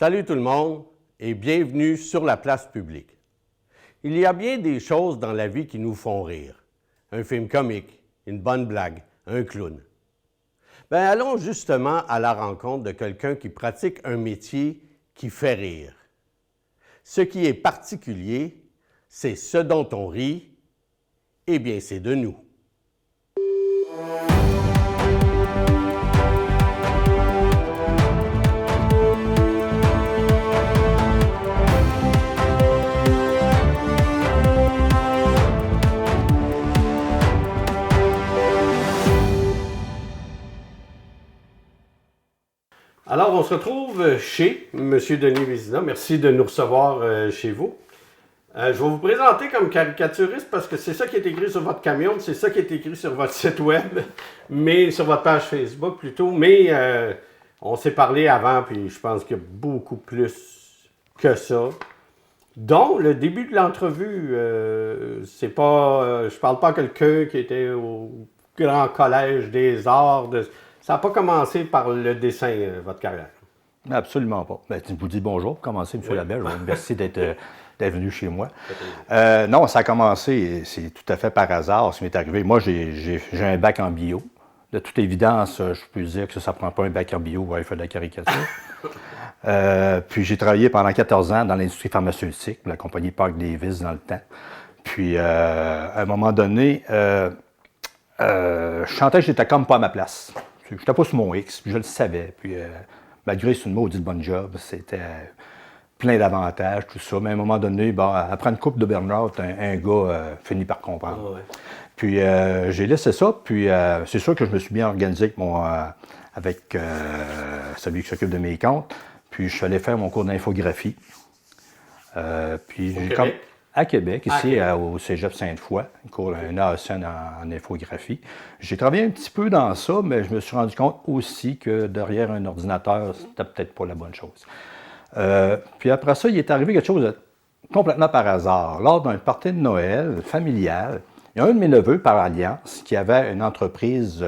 Salut tout le monde et bienvenue sur la place publique. Il y a bien des choses dans la vie qui nous font rire. Un film comique, une bonne blague, un clown. Ben allons justement à la rencontre de quelqu'un qui pratique un métier qui fait rire. Ce qui est particulier, c'est ce dont on rit, eh bien c'est de nous. Alors, on se retrouve chez M. Denis Vézina. Merci de nous recevoir chez vous. Je vais vous présenter comme caricaturiste parce que c'est ça qui est écrit sur votre camion, c'est ça qui est écrit sur votre site web, mais sur votre page Facebook plutôt. Mais on s'est parlé avant, puis je pense qu'il y a beaucoup plus que ça. Dont le début de l'entrevue, c'est pas, je parle pas à quelqu'un qui était au Grand Collège des Arts. Ça n'a pas commencé par le dessin, votre carrière? Absolument pas. Ben, tu vous dis bonjour pour commencer, M. Labelle. Merci d'être venu chez moi. Non, ça a commencé, c'est tout à fait par hasard, ce qui m'est arrivé. Moi, j'ai un bac en bio. De toute évidence, je peux dire que ça ne prend pas un bac en bio pour aller faire de la caricature. Puis j'ai travaillé pendant 14 ans dans l'industrie pharmaceutique, la compagnie Park Davis dans le temps. Puis à un moment donné, je sentais que j'étais comme pas à ma place. Je n'étais pas sur mon X, puis je le savais. Puis malgré c'est une maudite bonne job, c'était plein d'avantages, tout ça. Mais à un moment donné, bon, après une coupe de burn-out, un gars finit par comprendre. Oh, ouais. Puis j'ai laissé ça, puis c'est sûr que je me suis bien organisé avec celui qui s'occupe de mes comptes. Puis je suis allé faire mon cours d'infographie. Puis j'ai comme à Québec, ici au Cégep Sainte-Foy, un AEC en infographie. J'ai travaillé un petit peu dans ça, mais je me suis rendu compte aussi que derrière un ordinateur, c'était peut-être pas la bonne chose. Puis après ça, il est arrivé quelque chose de complètement par hasard. Lors d'un party de Noël familial, il y a un de mes neveux, par alliance, qui avait une entreprise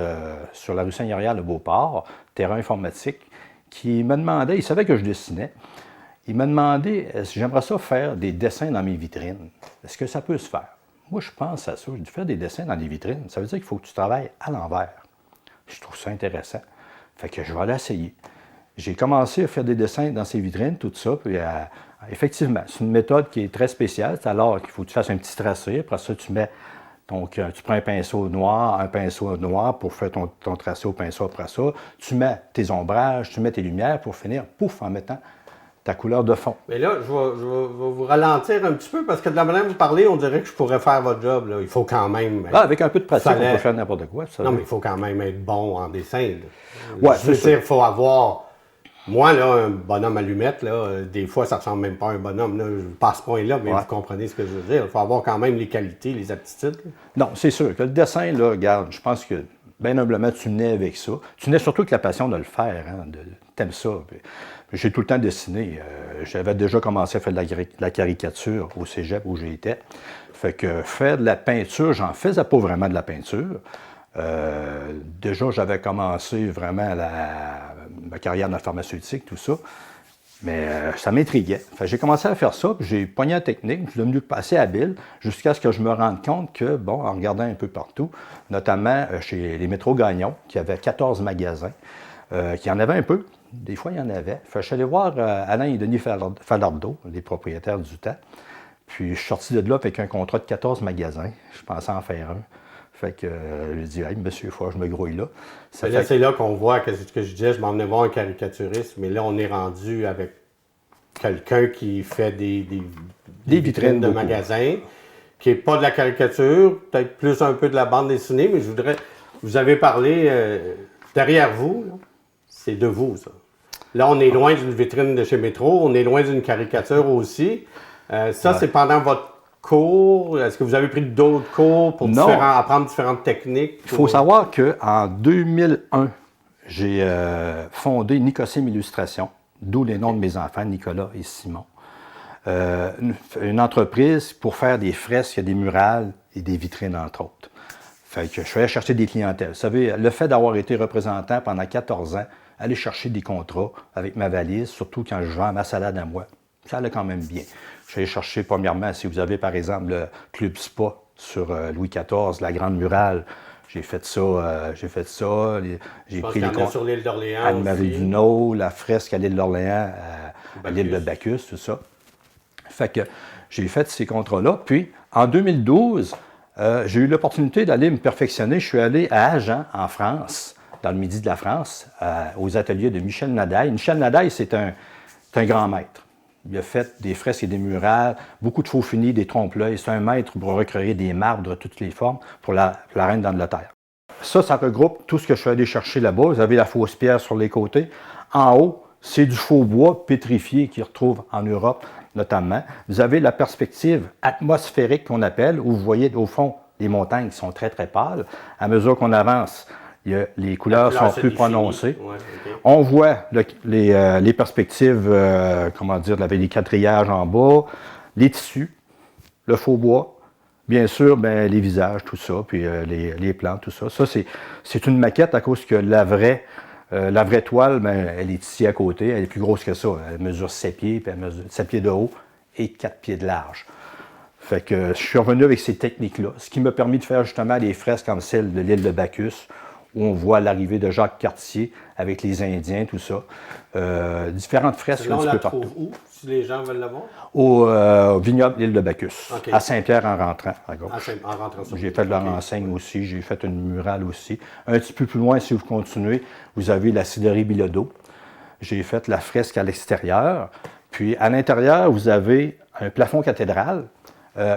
sur la rue Saint-Hilaire de Beauport, terrain informatique, qui me demandait, il savait que je dessinais, il m'a demandé si j'aimerais ça faire des dessins dans mes vitrines. Est-ce que ça peut se faire? Moi, je pense à ça. Je dis, faire des dessins dans les vitrines, ça veut dire qu'il faut que tu travailles à l'envers. Je trouve ça intéressant. Fait que je vais aller essayer. J'ai commencé à faire des dessins dans ces vitrines, tout ça. Puis, effectivement, c'est une méthode qui est très spéciale. C'est alors qu'il faut que tu fasses un petit tracé. Après ça, tu mets tu prends un pinceau noir pour faire ton tracé au pinceau après ça. Tu mets tes ombrages, tu mets tes lumières pour finir, pouf, en mettant ta couleur de fond. Mais là, je vais vous ralentir un petit peu parce que de la manière dont vous parlez, on dirait que je pourrais faire votre job. Là. Il faut quand même... avec un peu de pratique, on peut faire n'importe quoi. Ça, non, mais il faut quand même être bon en dessin. Ouais, je veux dire, il faut avoir... Moi, là, un bonhomme allumette, là, des fois, ça ressemble même pas à un bonhomme. Là, je passe ce point-là, mais vous comprenez ce que je veux dire. Il faut avoir quand même les qualités, les aptitudes. Là. Non, c'est sûr que le dessin, là, regarde, je pense que, bien humblement, tu nais avec ça. Tu nais surtout avec la passion de le faire. Hein, t'aimes ça. Puis, j'ai tout le temps dessiné. J'avais déjà commencé à faire de la caricature au cégep où j'étais. Fait que faire de la peinture, j'en faisais pas vraiment de la peinture. Déjà, j'avais commencé vraiment ma carrière dans la pharmaceutique, tout ça. Mais ça m'intriguait. J'ai commencé à faire ça, puis j'ai pogné la technique, je suis devenu assez habile, jusqu'à ce que je me rende compte que, bon, en regardant un peu partout, notamment chez les Métro Gagnon, qui avait 14 magasins, qui en avait un peu, des fois il y en avait. Je suis allé voir Alain et Denis Falardeau, les propriétaires du temps, puis je suis sorti de là avec un contrat de 14 magasins. Je pensais en faire un. Fait que je lui ai dit, hey, monsieur, il faut que je me grouille là. C'est là qu'on voit que ce que je disais, je m'en venais voir un caricaturiste, mais là, on est rendu avec quelqu'un qui fait des vitrines de magasins, qui n'est pas de la caricature, peut-être plus un peu de la bande dessinée, mais je voudrais. Vous avez parlé derrière vous, c'est de vous, ça. Là, on est loin d'une vitrine de chez Métro, on est loin d'une caricature aussi. C'est pendant votre cours? Est-ce que vous avez pris d'autres cours pour apprendre différentes techniques? Il faut savoir qu'en 2001, j'ai fondé Nicossim Illustration, d'où les noms de mes enfants, Nicolas et Simon. Une entreprise pour faire des fresques, des murales et des vitrines, entre autres. Fait que je suis allé chercher des clientèles. Vous savez, le fait d'avoir été représentant pendant 14 ans aller chercher des contrats avec ma valise, surtout quand je vends ma salade à moi. Ça allait quand même bien. Je suis allé chercher, premièrement, si vous avez par exemple le Club Spa sur Louis XIV, la Grande Murale, j'ai fait ça. J'ai pris les contrats sur l'île d'Orléans. Anne-Marie-Dunot, la fresque à l'île d'Orléans, à l'île de Bacchus, tout ça. Fait que j'ai fait ces contrats-là. Puis, en 2012, j'ai eu l'opportunité d'aller me perfectionner. Je suis allé à Agen, en France, dans le midi de la France, aux ateliers de Michel Nadaille. Michel Nadaille, c'est un grand maître. Il a fait des fresques et des murales, beaucoup de faux finis, des trompe-l'œil. C'est un maître pour recréer des marbres de toutes les formes pour la reine d'Angleterre. Ça regroupe tout ce que je suis allé chercher là-bas. Vous avez la fausse pierre sur les côtés. En haut, c'est du faux bois pétrifié qu'ils retrouvent en Europe, notamment. Vous avez la perspective atmosphérique qu'on appelle, où vous voyez au fond les montagnes qui sont très, très pâles. À mesure qu'on avance, les couleurs sont plus prononcées. Ouais, okay. On voit les perspectives, les quatrillages en bas, les tissus, le faux bois, bien sûr, les visages, tout ça, puis les plantes, tout ça. Ça, c'est une maquette à cause que la vraie toile, elle est ici à côté, elle est plus grosse que ça. Elle mesure 7 pieds, puis elle mesure 7 pieds de haut et 4 pieds de large. Fait que je suis revenu avec ces techniques-là, ce qui m'a permis de faire justement des fresques comme celle de l'île de Bacchus, où on voit l'arrivée de Jacques Cartier avec les Indiens, tout ça. Différentes fresques un petit peu partout. Où, si les gens veulent la voir? Au vignoble l'île de Bacchus, okay. À Saint-Pierre en rentrant, à gauche. En rentrant j'ai fait de la renseigne aussi, j'ai fait une murale aussi. Un petit peu plus loin, si vous continuez, vous avez la cidrerie Bilodeau. J'ai fait la fresque à l'extérieur. Puis à l'intérieur, vous avez un plafond cathédral,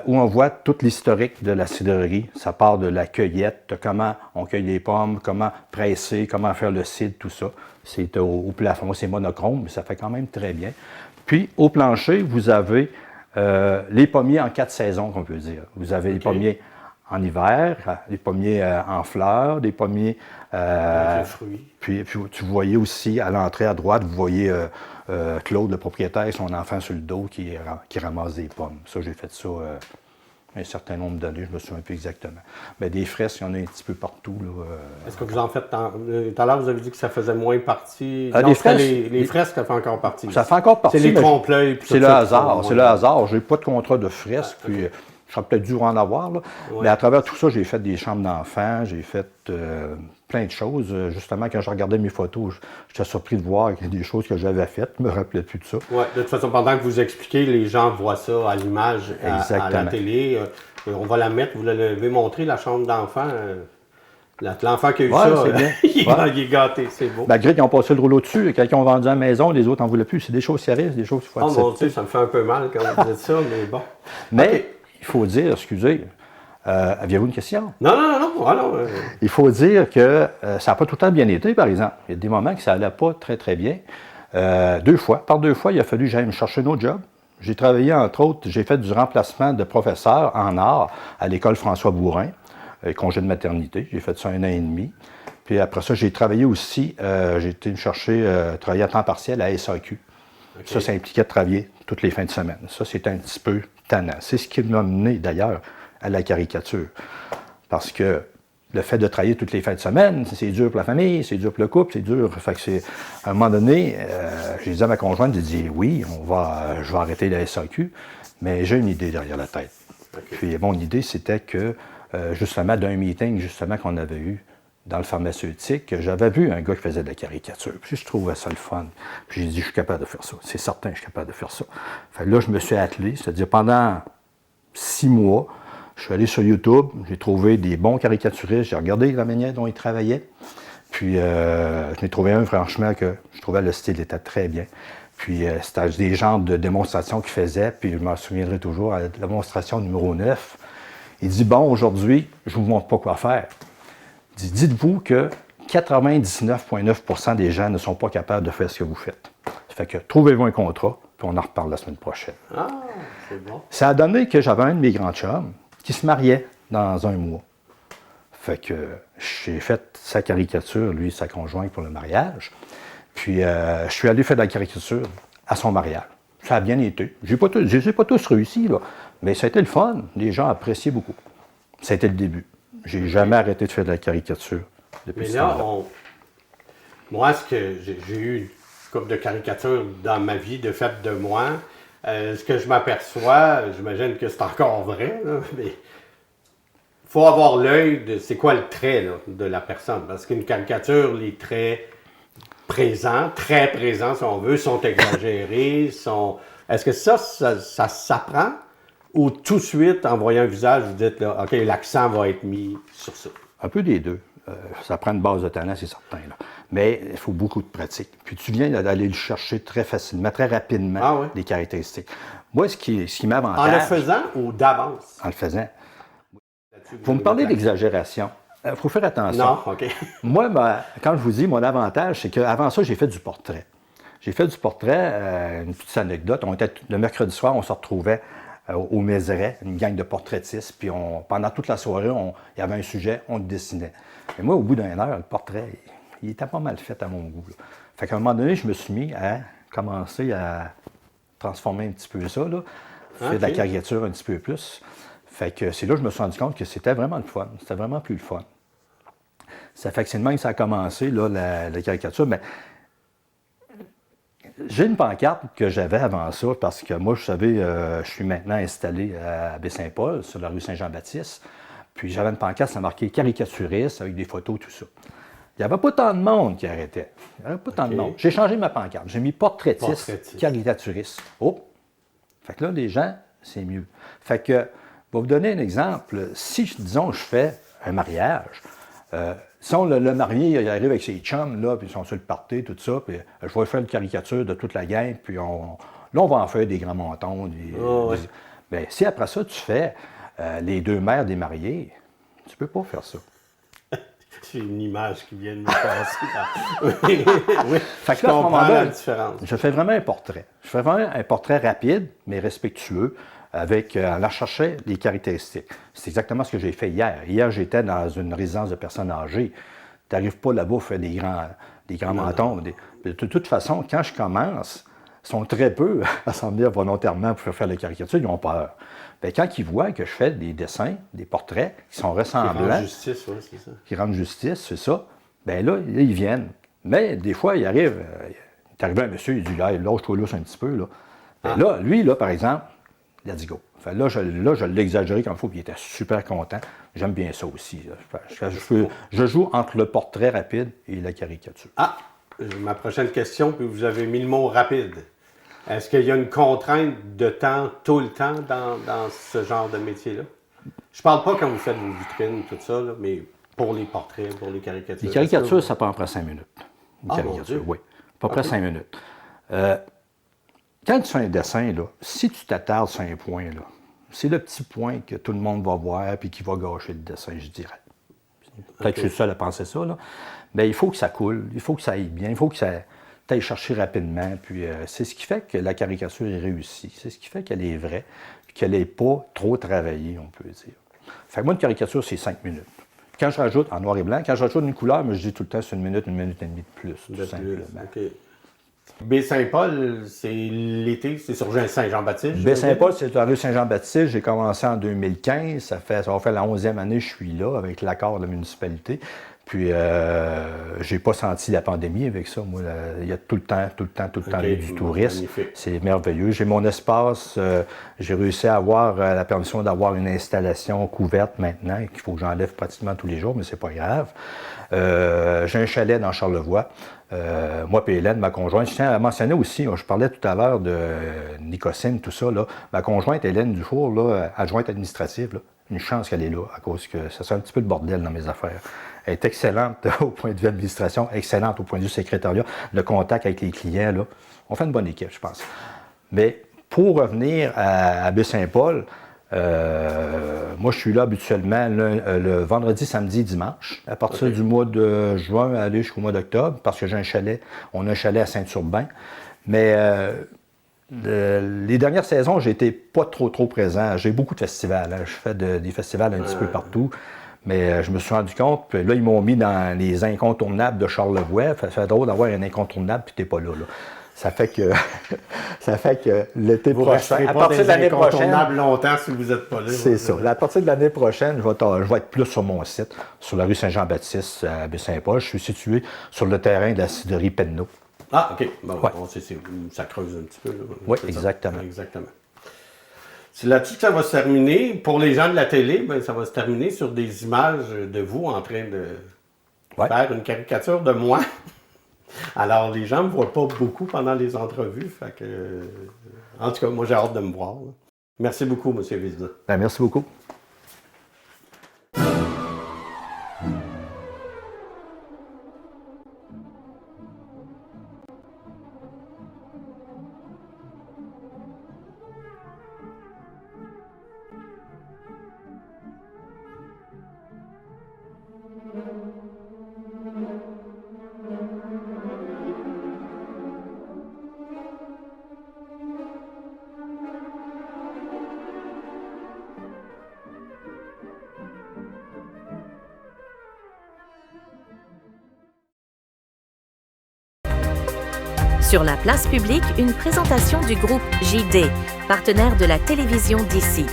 où on voit toute l'historique de la cidrerie. Ça part de la cueillette, de comment on cueille les pommes, comment presser, comment faire le cidre, tout ça. C'est au plafond, c'est monochrome, mais ça fait quand même très bien. Puis, au plancher, vous avez les pommiers en 4 saisons, qu'on peut dire. Vous avez les pommiers en hiver, les pommiers en fleurs, des pommiers... avec les fruits. Puis, tu voyais aussi, à l'entrée à droite, vous voyez Claude, le propriétaire, son enfant sur le dos qui ramasse des pommes. Ça, j'ai fait ça un certain nombre d'années, je me souviens plus exactement. Mais des fresques, il y en a un petit peu partout. Est-ce que vous en faites... Tout à l'heure, vous avez dit que ça faisait moins partie. Les fresques, ça fait encore partie. Ça fait encore partie. C'est les trompe-l'œil. C'est le hasard. C'est le hasard. Je n'ai pas de contrat de fresques, puis je serais peut-être dû en avoir. Là. Ouais. Mais à travers tout ça, j'ai fait des chambres d'enfants, j'ai fait plein de choses. Justement, quand je regardais mes photos, j'étais surpris de voir qu'il y a des choses que j'avais faites. Je ne me rappelais plus de ça. Oui, de toute façon, pendant que vous expliquez, les gens voient ça à l'image, à la télé. On va la mettre, vous l'avez montré, la chambre d'enfant. L'enfant qui a eu ça, il est gâté, c'est beau. Malgré qu'ils ont passé le rouleau dessus, quand ils ont vendu à la maison, les autres n'en voulaient plus. C'est des choses sérieuses, des choses qu'il faut accepter. Oh mon Dieu, ça me fait un peu mal quand vous dites ça, mais bon. Mais il faut dire, excusez, aviez-vous une question? Non. Il faut dire que ça n'a pas tout le temps bien été, par exemple. Il y a des moments que ça n'allait pas très, très bien. Par deux fois, il a fallu que j'aille me chercher un autre job. J'ai travaillé, entre autres, j'ai fait du remplacement de professeur en art à l'école François Bourin, congé de maternité. J'ai fait ça 1 an et demi. Puis après ça, j'ai travaillé aussi, j'ai été me chercher, travailler à temps partiel à SAQ. Okay. Ça impliquait de travailler toutes les fins de semaine. Ça, c'était un petit peu tannant. C'est ce qui m'a mené, d'ailleurs, à la caricature. Parce que le fait de travailler toutes les fins de semaine, c'est dur pour la famille, c'est dur pour le couple, c'est dur. Fait que c'est, à un moment donné, j'ai dit à ma conjointe, j'ai dit oui, je vais arrêter la SAQ, mais j'ai une idée derrière la tête. Okay. Puis mon idée, c'était que, justement, d'un meeting justement qu'on avait eu dans le pharmaceutique, j'avais vu un gars qui faisait de la caricature. Puis je trouvais ça le fun. Puis j'ai dit, je suis capable de faire ça. C'est certain, je suis capable de faire ça. Fait que là, je me suis attelé, c'est-à-dire pendant 6 mois, je suis allé sur YouTube, j'ai trouvé des bons caricaturistes, j'ai regardé la manière dont ils travaillaient. Puis je n'ai trouvé un, franchement, que je trouvais le style était très bien. Puis c'était des genres de démonstrations qu'il faisait, puis je m'en souviendrai toujours, à la démonstration numéro 9. Il dit, bon, aujourd'hui, je ne vous montre pas quoi faire. Il dit, dites-vous que 99,9% des gens ne sont pas capables de faire ce que vous faites. Ça fait que trouvez-vous un contrat, puis on en reparle la semaine prochaine. Ah, c'est bon. Ça a donné que j'avais un de mes grands chums qui se mariait dans 1 mois. Fait que j'ai fait sa caricature, lui et sa conjointe, pour le mariage. Puis je suis allé faire de la caricature à son mariage. Ça a bien été. Je n'ai pas tous réussi, là, mais ça a été le fun. Les gens appréciaient beaucoup. Ça a été le début. J'ai jamais arrêté de faire de la caricature depuis ce temps-là. moi, j'ai eu une couple de caricatures dans ma vie de fait de moi. Ce que je m'aperçois, j'imagine que c'est encore vrai, là, mais il faut avoir l'œil de c'est quoi le trait là, de la personne. Parce qu'une caricature, les traits présents, très présents si on veut, sont exagérés, sont... Est-ce que ça s'apprend? Ou tout de suite, en voyant un visage, vous dites, là, OK, l'accent va être mis sur ça? Un peu des deux. Ça prend une base de talent, c'est certain. Là. Mais il faut beaucoup de pratique. Puis tu viens d'aller le chercher très facilement, très rapidement, les caractéristiques. Moi, ce qui m'avantage... En le faisant ou d'avance? En le faisant. Vous me parlez d'exagération. Il faut faire attention. Non, OK. Moi, quand je vous dis, mon avantage, c'est qu'avant ça, j'ai fait du portrait. J'ai fait du portrait, une petite anecdote. Le mercredi soir, on se retrouvait au Mézeray, une gang de portraitistes, puis pendant toute la soirée, il y avait un sujet, on le dessinait. Et moi, au bout d'une heure, le portrait, il était pas mal fait à mon goût. Là. Fait qu'à un moment donné, je me suis mis à commencer à transformer un petit peu ça, là, faire de la caricature un petit peu plus. Fait que c'est là que je me suis rendu compte que c'était vraiment le fun. C'était vraiment plus le fun. Ça fait que c'est de même que ça a commencé, là, la caricature. Mais j'ai une pancarte que j'avais avant ça, parce que moi, vous savez, je suis maintenant installé à Baie-Saint-Paul, sur la rue Saint-Jean-Baptiste. Puis j'avais une pancarte, ça marquait caricaturiste, avec des photos, tout ça. Il n'y avait pas tant de monde qui arrêtait. Il n'y avait pas tant de monde. J'ai changé ma pancarte. J'ai mis portraitiste, caricaturiste. Oh! Fait que là, les gens, c'est mieux. Fait que, je vais vous donner un exemple. Si, disons, je fais un mariage, si le marié il arrive avec ses chums, là, puis ils sont sur le party, tout ça, puis je vais faire une caricature de toute la gang, puis là, on va en faire des grands montons. Bien, si après ça, tu fais les deux mères des mariés, tu peux pas faire ça. C'est une image qui vient de me passer. Oui. Fait que là, à ce moment-là, la différence. Je fais vraiment un portrait. Je fais vraiment un portrait rapide, mais respectueux, avec en allant chercher les caractéristiques. C'est exactement ce que j'ai fait hier. Hier, j'étais dans une résidence de personnes âgées. Tu n'arrives pas là-bas, faire des grands mentons. De toute façon, quand je commence, ils sont très peu à s'en venir volontairement pour faire les caricatures, ils ont peur. Bien, quand ils voient que je fais des dessins, des portraits qui sont ressemblants, qui rendent justice, oui, c'est ça. Qui rendent justice, c'est ça, bien là, ils viennent. Mais des fois, il arrive, il est arrivé un monsieur, il dit, là, lâche-toi là, un petit peu, là. Bien, là, lui, là, par exemple, let's go. Fait, là, je l'ai exagéré comme il faut, puis il était super content. J'aime bien ça aussi. Je joue entre le portrait rapide et la caricature. Ah, ma prochaine question, puis vous avez mis le mot rapide. Est-ce qu'il y a une contrainte de temps tout le temps dans ce genre de métier-là? Je parle pas quand vous faites vos vitrines, tout ça, là, mais pour les portraits, pour les caricatures. Les caricatures, ça prend à peu près 5 minutes. Une caricature, oui. À peu près 5 minutes. Quand tu fais un dessin, là, si tu t'attardes sur un point, là, c'est le petit point que tout le monde va voir et qui va gâcher le dessin, je dirais. Peut-être que je suis le seul à penser ça, là. Mais il faut que ça coule, il faut que ça aille bien, il faut que ça t'aille chercher rapidement. Puis c'est ce qui fait que la caricature est réussie. C'est ce qui fait qu'elle est vraie, qu'elle n'est pas trop travaillée, on peut dire. Fait que moi, une caricature, c'est 5 minutes. Quand je rajoute, en noir et blanc, quand je rajoute une couleur, je dis tout le temps, c'est 1 minute et demie de plus, tout simplement. Okay. Baie-Saint-Paul, c'est l'été, c'est sur Saint-Jean-Baptiste? Baie-Saint-Paul, c'est la rue Saint-Jean-Baptiste. J'ai commencé en 2015. Ça va faire la 11e année que je suis là, avec l'accord de la municipalité. Puis, j'ai pas senti la pandémie avec ça. Moi, il y a tout le temps du tourisme. Magnifique. C'est merveilleux. J'ai mon espace. J'ai réussi à avoir la permission d'avoir une installation couverte maintenant, qu'il faut que j'enlève pratiquement tous les jours, mais c'est pas grave. J'ai un chalet dans Charlevoix. Moi et Hélène, ma conjointe, je tiens à mentionner aussi, je parlais tout à l'heure de Nicocine, tout ça, là. Ma conjointe, Hélène Dufour, là, adjointe administrative, là, une chance qu'elle est là, à cause que ça soit un petit peu le bordel dans mes affaires. Elle est excellente au point de vue administration, excellente au point de vue secrétariat, le contact avec les clients, là. On fait une bonne équipe, je pense. Mais pour revenir à Baie-Saint-Paul, moi, je suis là habituellement le vendredi, samedi, dimanche, à partir du mois de juin aller jusqu'au mois d'octobre, parce que j'ai un chalet. On a un chalet à Saint-Urbain. Mais les dernières saisons, j'ai été pas trop présent. J'ai beaucoup de festivals. Hein. Je fais des festivals un petit peu partout. Mais je me suis rendu compte, puis là, ils m'ont mis dans les incontournables de Charlevoix. Ça fait drôle d'avoir un incontournable, puis t'es pas là. Ça fait que, l'été Vous prochain, resterez à pas partir de des l'année prochaine, incontournables longtemps si vous n'êtes pas là. c'est ça. À partir de l'année prochaine, je vais être plus sur mon site, sur la rue Saint-Jean-Baptiste à Baie-Saint-Paul. Je suis situé sur le terrain de la cidrerie Penneau. Ah, OK. Bon, Ouais. ça creuse un petit peu. Là. Oui, C'est ça. exactement. Exactement. C'est là-dessus que ça va se terminer. Pour les gens de la télé, ben, ça va se terminer sur des images de vous en train de faire une caricature de moi. Alors, les gens ne me voient pas beaucoup pendant les entrevues. Fait que, en tout cas, moi, j'ai hâte de me voir. Là. Merci beaucoup, M. Vizina. Ben, merci beaucoup. Sur la place publique, une présentation du groupe JD, partenaire de la télévision d'ici.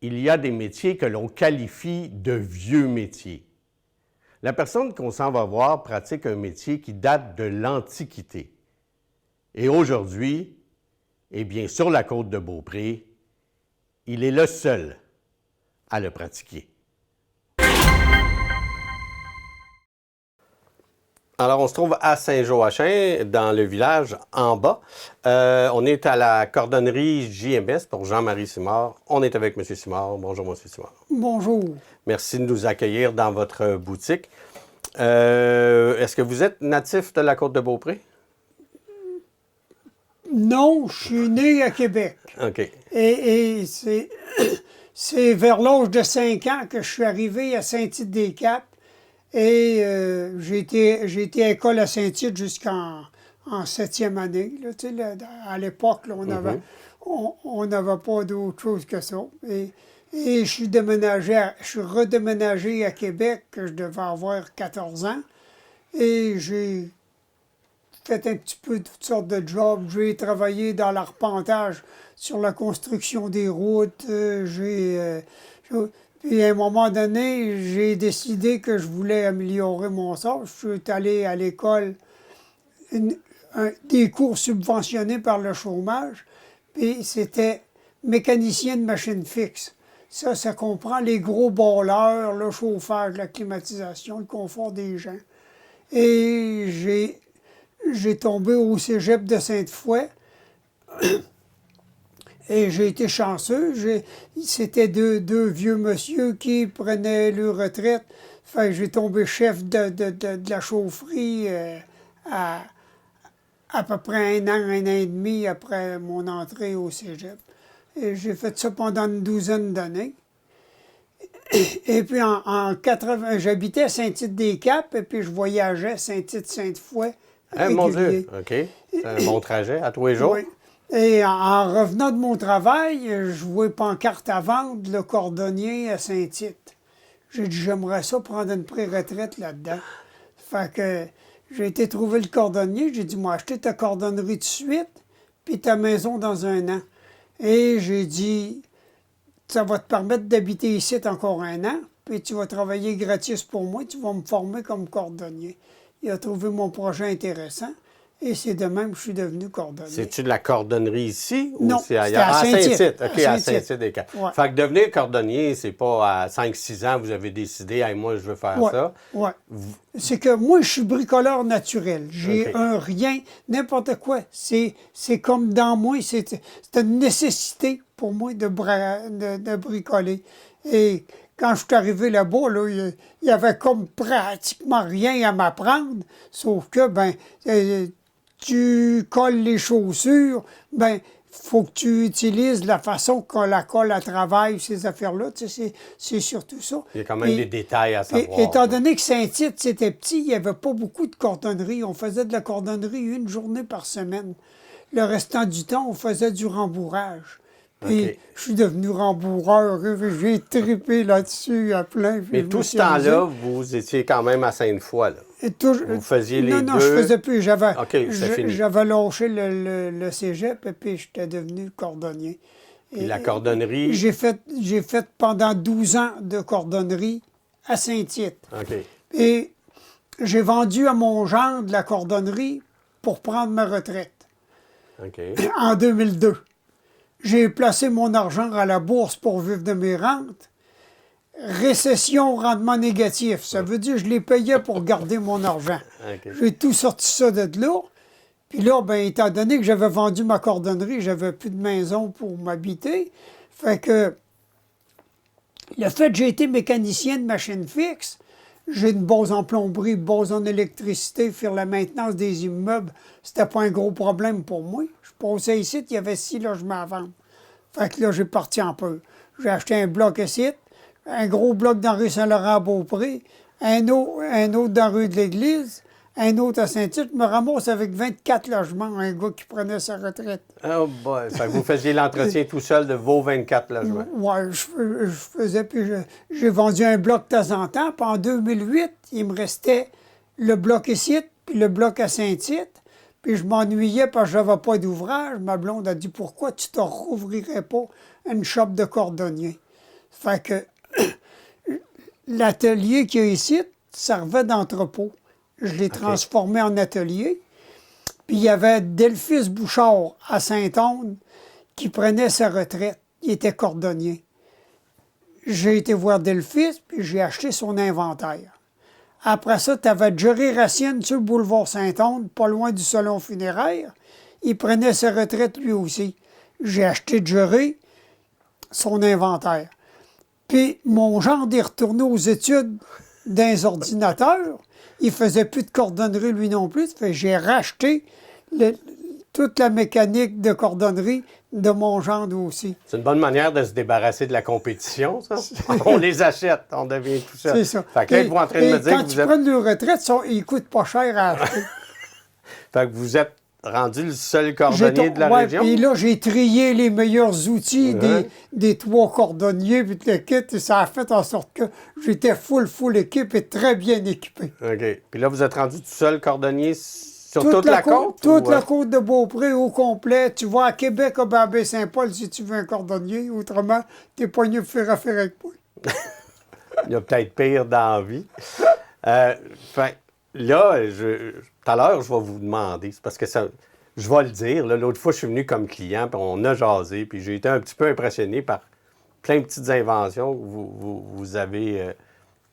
Il y a des métiers que l'on qualifie de vieux métiers. La personne qu'on s'en va voir pratique un métier qui date de l'Antiquité. Et aujourd'hui, eh bien, sur la côte de Beaupré, il est le seul à le pratiquer. Alors, on se trouve à Saint-Joachim, dans le village en bas. On est à la cordonnerie JMS pour Jean-Marie Simard. On est avec M. Simard. Bonjour, M. Simard. Bonjour. Merci de nous accueillir dans votre boutique. Est-ce que vous êtes natif de la Côte-de-Beaupré? Non, je suis né à Québec. OK. Et c'est vers l'âge de 5 ans que je suis arrivé à Saint-Tite-des-Caps. Et j'ai été à l'école à Saint-Tite jusqu'en 7e année. Là, tu sais, là, à l'époque, là, on n'avait pas d'autre chose que ça. Et je suis redéménagé à Québec, que je devais avoir 14 ans. Et j'ai fait un petit peu toutes sortes de jobs. J'ai travaillé dans l'arpentage sur la construction des routes. Puis à un moment donné, j'ai décidé que je voulais améliorer mon sort. Je suis allé à l'école, des cours subventionnés par le chômage. Puis c'était mécanicien de machine fixe. Ça comprend les gros balleurs, le chauffage, la climatisation, le confort des gens. Et j'ai tombé au cégep de Sainte-Foy. Et j'ai été chanceux. C'était deux vieux monsieur qui prenaient leur retraite. Fait que j'ai tombé chef de la chaufferie à peu près un an et demi après mon entrée au cégep. Et j'ai fait ça pendant une douzaine d'années. Et puis en 80, j'habitais à Saint-Tite-des-Caps et puis je voyageais Saint-Tite-Sainte-Foy. Mon Dieu, OK. C'est un bon trajet à tous les jours. Oui. Et en revenant de mon travail, je vois pancarte à vendre, le cordonnier à Saint-Tite. J'ai dit, j'aimerais ça prendre une pré-retraite là-dedans. Fait que j'ai été trouver le cordonnier. J'ai dit, moi, acheter ta cordonnerie tout de suite, puis ta maison dans un an. Et j'ai dit, ça va te permettre d'habiter ici encore un an, puis tu vas travailler gratis pour moi, tu vas me former comme cordonnier. Il a trouvé mon projet intéressant. Et c'est de même que je suis devenu cordonnier. C'est-tu de la cordonnerie ici ou non, c'est ailleurs? à Saint-Tite. OK, à Saint-Tite-des-Caps. Ouais. Fait que devenir cordonnier, c'est pas à 5-6 ans, vous avez décidé, hey, moi, je veux faire ça. Oui. C'est que moi, je suis bricoleur naturel. J'ai un rien, n'importe quoi. C'est comme dans moi, c'est une nécessité pour moi de bricoler. Et quand je suis arrivé là-bas, là, il y avait comme pratiquement rien à m'apprendre, sauf que, tu colles les chaussures, faut que tu utilises la façon que la colle à travail, ces affaires-là. Tu sais, c'est surtout ça. Il y a quand même des détails à savoir. Étant donné que Saint-Tite, c'était petit, il n'y avait pas beaucoup de cordonnerie. On faisait de la cordonnerie une journée par semaine. Le restant du temps, on faisait du rembourrage. Puis OK. je suis devenu rembourreur. J'ai trippé là-dessus à plein. puis Mais je me tout ce suis amusé. temps-là, vous étiez quand même à Sainte-Foy, là. Et tout- Vous faisiez les non, deux? je faisais plus. OK, c'est fini. J'avais lâché le cégep et puis j'étais devenu cordonnier. Puis la cordonnerie? J'ai fait pendant 12 ans de cordonnerie à Saint-Tite. OK. Et j'ai vendu à mon gendre la cordonnerie pour prendre ma retraite OK. en 2002. J'ai placé mon argent à la bourse pour vivre de mes rentes. Récession, rendement négatif. Ça veut dire que je les payais pour garder mon argent. OK. J'ai tout sorti ça de là. Puis là, ben, étant donné que j'avais vendu ma cordonnerie, j'avais plus de maison pour m'habiter. Fait que le fait que j'ai été mécanicien de machine fixe, j'ai une base en plomberie, une base en électricité, faire la maintenance des immeubles, c'était pas un gros problème pour moi. Je passais ici, il y avait 6 logements à vendre. Fait que là, j'ai parti en peu. J'ai acheté un bloc ici, un gros bloc dans rue Saint-Laurent-à-Beaupré, un autre dans rue de l'Église, un autre à Saint-Tite. Je me ramasse avec 24 logements, un gars qui prenait sa retraite. Oh boy, ça fait que vous faisiez l'entretien tout seul de vos 24 logements. Ouais, je faisais, puis j'ai vendu un bloc de temps en temps. Puis en 2008, il me restait le bloc ici, puis le bloc à Saint-Tite. Puis je m'ennuyais parce que j'avais pas d'ouvrage. Ma blonde a dit, pourquoi tu te rouvrirais pas une shop de cordonnier? Fait que l'atelier qu'il y a ici servait d'entrepôt. Je l'ai transformé en atelier. Puis il y avait Delphus Bouchard à Saint-Onde qui prenait sa retraite. Il était cordonnier. J'ai été voir Delphus, puis j'ai acheté son inventaire. Après ça, tu avais Jerry Racine sur le boulevard Saint-Onde, pas loin du salon funéraire. Il prenait sa retraite lui aussi. J'ai acheté Jerry, son inventaire. Puis mon gendre est retourné aux études d'un ordinateur. Il faisait plus de cordonnerie lui non plus. Fait que j'ai racheté toute la mécanique de cordonnerie de mon gendre aussi. C'est une bonne manière de se débarrasser de la compétition, ça. On les achète, on devient tout seul. C'est ça. Fait que là, êtes-vous en train de me dire quand que tu vous êtes... prends une retraite, ils ne coûtent pas cher à acheter. Fait que vous êtes rendu le seul cordonnier de la région? Puis là, j'ai trié les meilleurs outils Ouais. des 3 cordonniers, puis le kit, et ça a fait en sorte que j'étais full équipe et très bien équipé. OK. Puis là, vous êtes rendu tout seul cordonnier sur toute la côte? Toute ou, la côte de Beaupré au complet. Tu vas à Québec, à Baie-Saint-Paul, si tu veux un cordonnier. Autrement, t'es poigné pour faire affaire avec moi. Il y a peut-être pire dans la vie. Fait là, tout à l'heure, je vais vous demander, c'est parce que ça, je vais le dire, là, l'autre fois, je suis venu comme client, puis on a jasé, puis j'ai été un petit peu impressionné par plein de petites inventions que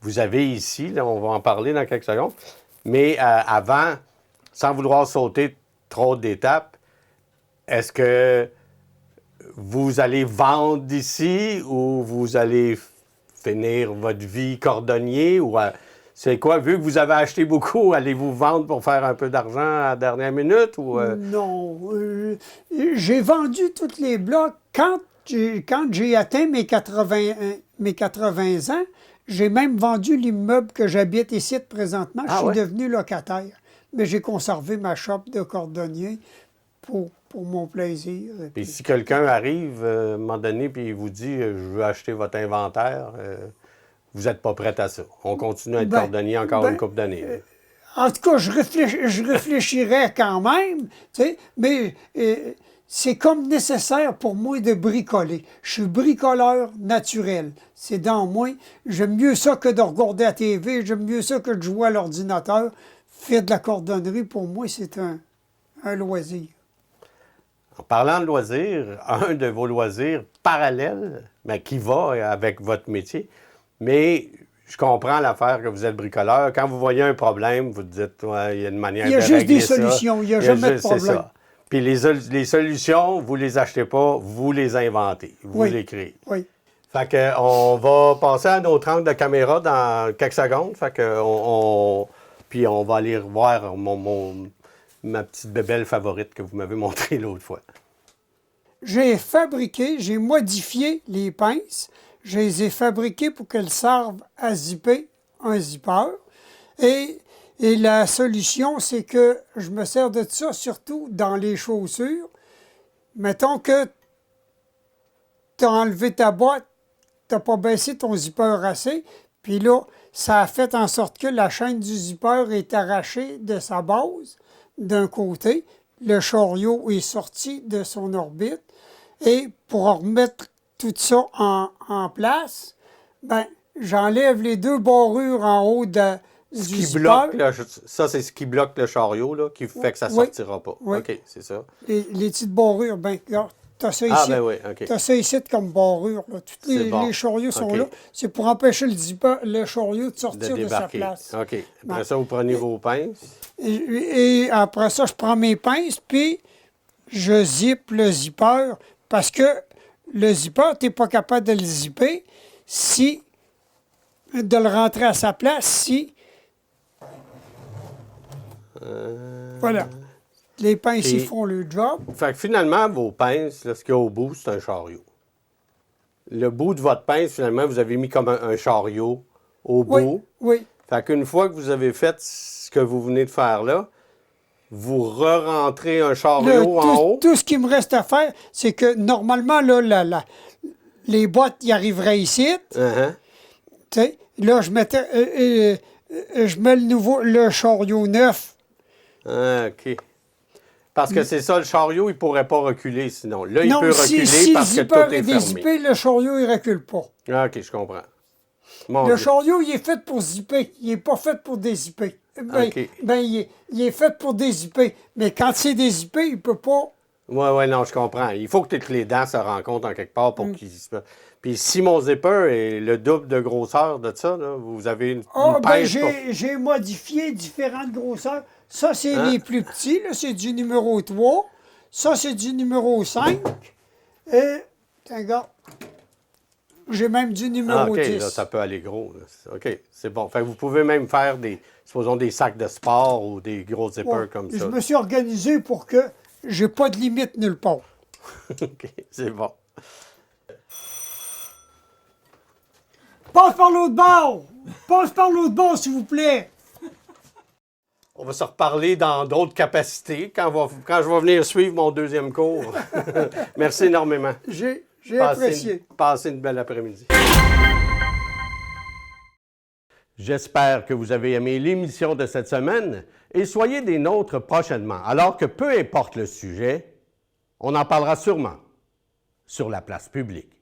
vous avez ici. Là, on va en parler dans quelques secondes. Mais avant, sans vouloir sauter trop d'étapes, est-ce que vous allez vendre d'ici ou vous allez finir votre vie cordonnier? Ou c'est quoi? Vu que vous avez acheté beaucoup, allez-vous vendre pour faire un peu d'argent à la dernière minute? Ou, Non. J'ai vendu tous les blocs. Quand j'ai atteint mes 80 ans, j'ai même vendu l'immeuble que j'habite ici présentement. Je suis devenu locataire. Mais j'ai conservé ma shop de cordonnier pour mon plaisir. Puis si quelqu'un arrive à un moment donné et il vous dit je veux acheter votre inventaire, vous n'êtes pas prête à ça. On continue à être cordonnier encore une couple d'années. En tout cas, je réfléchirais quand même, tu sais, mais c'est comme nécessaire pour moi de bricoler. Je suis bricoleur naturel. C'est dans moi. J'aime mieux ça que de regarder la TV, j'aime mieux ça que de jouer à l'ordinateur. Faire de la cordonnerie, pour moi, c'est un loisir. En parlant de loisirs, un de vos loisirs parallèles, mais qui va avec votre métier, mais je comprends l'affaire que vous êtes bricoleur. Quand vous voyez un problème, vous dites, ouais, il y a une manière de régler ça. Il y a juste des solutions, il n'y a jamais de problème. C'est ça. Puis les solutions, vous ne les achetez pas, vous les inventez, vous les créez. Oui. Fait que on va passer à notre angle de caméra dans quelques secondes. Fait que puis on va aller revoir ma petite bébelle favorite que vous m'avez montrée l'autre fois. j'ai modifié les pinces. Je les ai fabriquées pour qu'elles servent à zipper un zipper. Et la solution, c'est que je me sers de ça surtout dans les chaussures. Mettons que tu as enlevé ta boîte, tu n'as pas baissé ton zipper assez, puis là, ça a fait en sorte que la chaîne du zipper est arrachée de sa base d'un côté. Le chariot est sorti de son orbite. Et pour remettre tout ça en place, ben, j'enlève les 2 barrures en haut du zipper. Ça, c'est ce qui bloque le chariot, là, qui fait que ça ne Oui. sortira pas. Oui. OK, c'est ça. Les petites barrures, ben, regarde, t'as ça ici. Ah, ben oui, OK. T'as ça ici comme barure. Là. Tous bon. les chariots sont OK. là. C'est pour empêcher le chariot de sortir de sa débarquer. place. OK. Après Ben, ça, vous prenez vos pinces. Et après ça, je prends mes pinces, puis je zippe le zipper, parce que le zipper, tu n'es pas capable de le zipper de le rentrer à sa place si... Voilà. Les pinces, ils font le job. Fait que finalement, vos pinces, là, ce qu'il y a au bout, c'est un chariot. Le bout de votre pince, finalement, vous avez mis comme un chariot au bout. Oui. Fait qu'une fois que vous avez fait ce que vous venez de faire là, vous re-rentrez un chariot en haut. Tout ce qu'il me reste à faire, c'est que normalement, là, les boîtes y arriveraient ici. Uh-huh. Tu sais, là, je mets le chariot neuf. Ah, OK. Parce que c'est ça, le chariot, il ne pourrait pas reculer sinon. Là, il Non, peut reculer si parce le que tout zipper est est fermé. dézippé, le chariot, il ne recule pas. Ah, OK, je comprends. Mon Le Dieu. chariot, il est fait pour zipper. Il n'est pas fait pour dézipper. OK. Il est fait pour dézipper. Mais quand c'est dézippé, il ne peut pas... Oui, non, je comprends. Il faut que toutes les dents se rencontrent en quelque part pour qu'il se... Puis si mon zipper est le double de grosseur de ça, là, vous avez une pince pour... J'ai modifié différentes grosseurs. Ça, c'est les plus petits. Là, c'est du numéro 3. Ça, c'est du numéro 5. Et, regarde, j'ai même du numéro OK, 10. là, ça peut aller gros. Là. OK, c'est bon. Fait que vous pouvez même faire supposons des sacs de sport ou des gros zippers Ouais. comme Je ça. me suis organisé pour que j'ai pas de limite nulle part. OK, c'est bon. Passe par l'autre bord! Passe par l'autre bord, s'il vous plaît! On va se reparler dans d'autres capacités quand je vais venir suivre mon 2e cours. Merci énormément. J'ai apprécié. Passez une belle après-midi. J'espère que vous avez aimé l'émission de cette semaine et soyez des nôtres prochainement. Alors que peu importe le sujet, on en parlera sûrement sur la place publique.